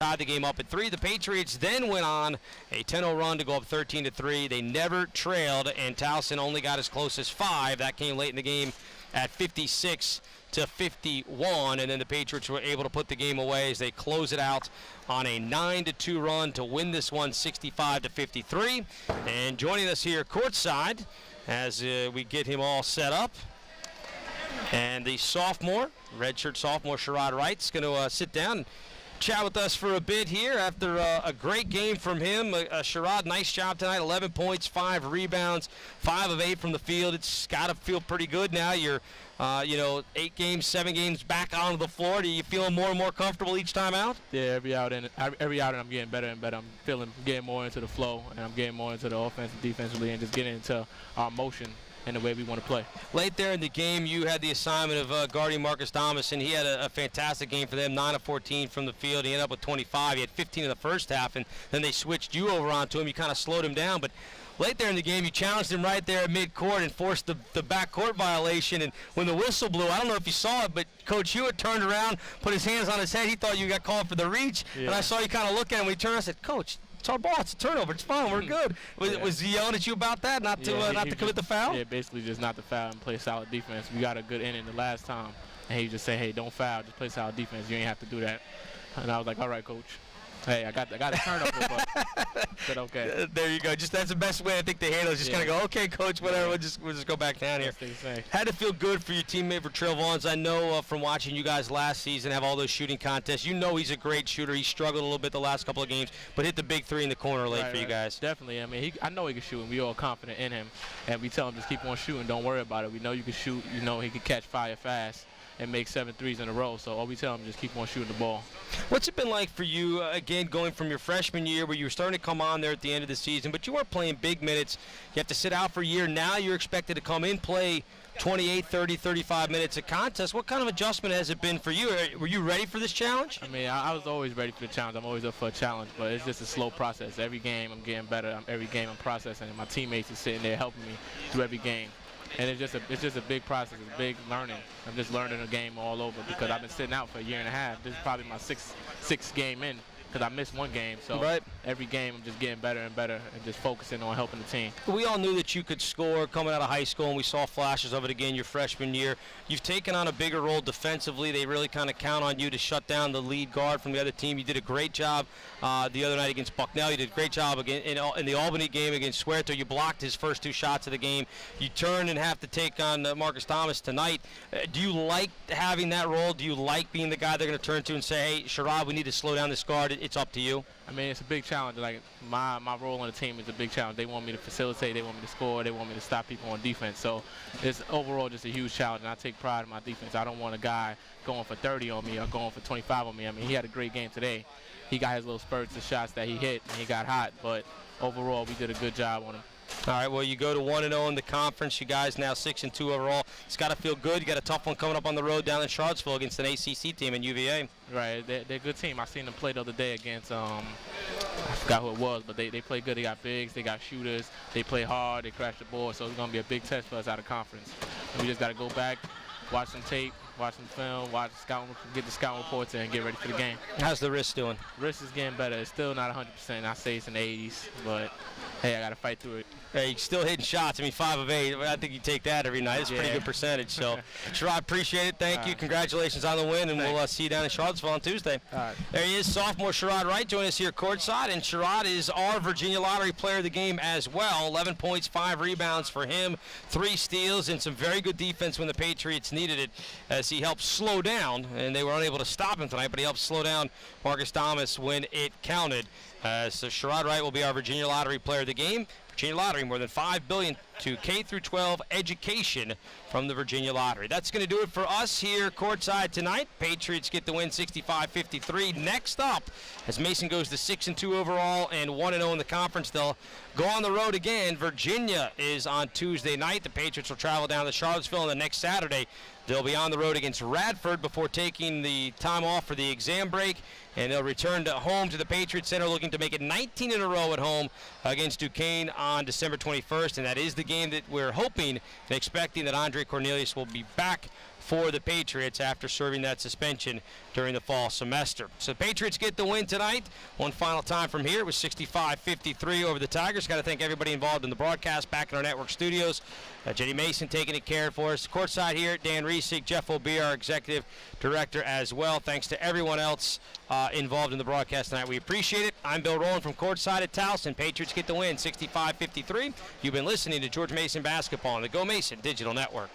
tied the game up at 3. The Patriots then went on a 10-0 run to go up 13-3. They never trailed, and Towson only got as close as 5. That came late in the game at 56-51, and then the Patriots were able to put the game away as they close it out on a 9-2 run to win this one 65-53. And joining us here courtside as we get him all set up, and the sophomore, redshirt sophomore Sherrod Wright's going to sit down and chat with us for a bit here after a great game from him. Sherrod, nice job tonight. 11 points, 5 rebounds, 5 of 8 from the field. It's got to feel pretty good now. You're, 8 games, 7 games back onto the floor. Do you feel more and more comfortable each time out? Yeah, every outing I'm getting better and better. I'm getting more into the flow, and I'm getting more into the offense and defensively, and just getting into our motion and the way we want to play. Late there in the game, you had the assignment of guarding Marcus Thomas, and he had a fantastic game for them, 9 of 14 from the field. He ended up with 25. He had 15 in the first half, and then they switched you over onto him. You kind of slowed him down, but late there in the game, you challenged him right there at midcourt and forced the backcourt violation. And when the whistle blew, I don't know if you saw it, but Coach Hewitt turned around, put his hands on his head. He thought you got called for the reach, and I saw you kind of look at him. When he turned, I said, "Coach, it's our ball. It's a turnover. It's fine. We're good." Was he yelling at you about that, not to commit the foul? Yeah, basically just not to foul and play solid defense. We got a good inning the last time, and he just said, "Hey, don't foul. Just play solid defense. You ain't have to do that." And I was like, "All right, Coach. Hey, I got a turnover, but said okay." There you go. Just that's the best way I think to handle it. Just kind of go, "Okay, Coach, whatever. We'll just go back down here." Had to feel good for your teammate for Trail Vaughns. I know from watching you guys last season have all those shooting contests. You know he's a great shooter. He struggled a little bit the last couple of games, but hit the big 3 in the corner late for you guys. Definitely. I mean, I know he can shoot, and we all confident in him. And we tell him just keep on shooting. Don't worry about it. We know you can shoot. You know he can catch fire fast and make 7 threes in a row. So all we tell him is just keep on shooting the ball. What's it been like for you, again, going from your freshman year where you were starting to come on there at the end of the season, but you weren't playing big minutes. You have to sit out for a year. Now you're expected to come in, play 28, 30, 35 minutes of contest. What kind of adjustment has it been for you? Were you ready for this challenge? I mean, I was always ready for the challenge. I'm always up for a challenge, but it's just a slow process. Every game I'm getting better. Every game I'm processing, and my teammates are sitting there helping me through every game. And it's just a big process. It's big learning. I'm just learning the game all over because I've been sitting out for a year and a half. This is probably my sixth game in because I missed one game. So every game I'm just getting better and better and just focusing on helping the team. We all knew that you could score coming out of high school, and we saw flashes of it again your freshman year. You've taken on a bigger role defensively. They really kind of count on you to shut down the lead guard from the other team. You did a great job the other night against Bucknell. You did a great job again in the Albany game against Suerto. You blocked his first 2 shots of the game. You turned and have to take on Marcus Thomas tonight. Do you like having that role? Do you like being the guy they're going to turn to and say, "Hey, Sherrod, we need to slow down this guard. It's up to you"? I mean, it's a big challenge. Like my role on the team is a big challenge. They want me to facilitate. They want me to score. They want me to stop people on defense. So it's overall just a huge challenge, and I take pride in my defense. I don't want a guy going for 30 on me or going for 25 on me. I mean, he had a great game today. He got his little spurts of shots that he hit, and he got hot. But overall, we did a good job on him. All right, well, you go to 1-0 in the conference. You guys now 6-2 overall. It's got to feel good. You got a tough one coming up on the road down in Charlottesville against an ACC team in UVA. Right, they're a good team. I seen them play the other day against, I forgot who it was, but they play good. They got bigs, they got shooters, they play hard, they crash the board. So it's going to be a big test for us out of conference. And we just got to go back, watch some tape, watch some film, get the scouting reports in, and get ready for the game. How's the wrist doing? Wrist is getting better. It's still not 100%. I say it's in the 80s, but hey, I got to fight through it. Hey, you're still hitting shots. I mean, 5 of 8. I think you take that every night. It's a pretty good percentage. So, Sherrod, appreciate it. Thank you. Congratulations on the win, and we'll see you down in Charlottesville on Tuesday. All right. There he is, sophomore Sherrod Wright, joining us here courtside. And Sherrod is our Virginia Lottery Player of the Game as well. 11 points, 5 rebounds for him, 3 steals, and some very good defense when the Patriots needed it as he helped slow down, and they were unable to stop him tonight, but he helped slow down Marcus Thomas when it counted. So Sherrod Wright will be our Virginia Lottery Player of the Game. Virginia Lottery, more than $5 billion to K-12 education from the Virginia Lottery. That's going to do it for us here courtside tonight. Patriots get the win 65-53. Next up, as Mason goes to 6-2 overall and 1-0 in the conference, they'll go on the road again. Virginia is on Tuesday night. The Patriots will travel down to Charlottesville, and the next Saturday they'll be on the road against Radford before taking the time off for the exam break, and they'll return to home to the Patriot Center looking to make it 19 in a row at home against Duquesne on December 21st, and that is the game that we're hoping and expecting that Andre Cornelius will be back for the Patriots after serving that suspension during the fall semester. So the Patriots get the win tonight. One final time from here. It was 65-53 over the Tigers. Got to thank everybody involved in the broadcast back in our network studios. Jenny Mason taking it care for us. Courtside here, Dan Reesick, Jeff O'Beer, our executive director as well. Thanks to everyone else involved in the broadcast tonight. We appreciate it. I'm Bill Rowland from Courtside at Towson. Patriots get the win, 65-53. You've been listening to George Mason Basketball on the Go Mason Digital Network.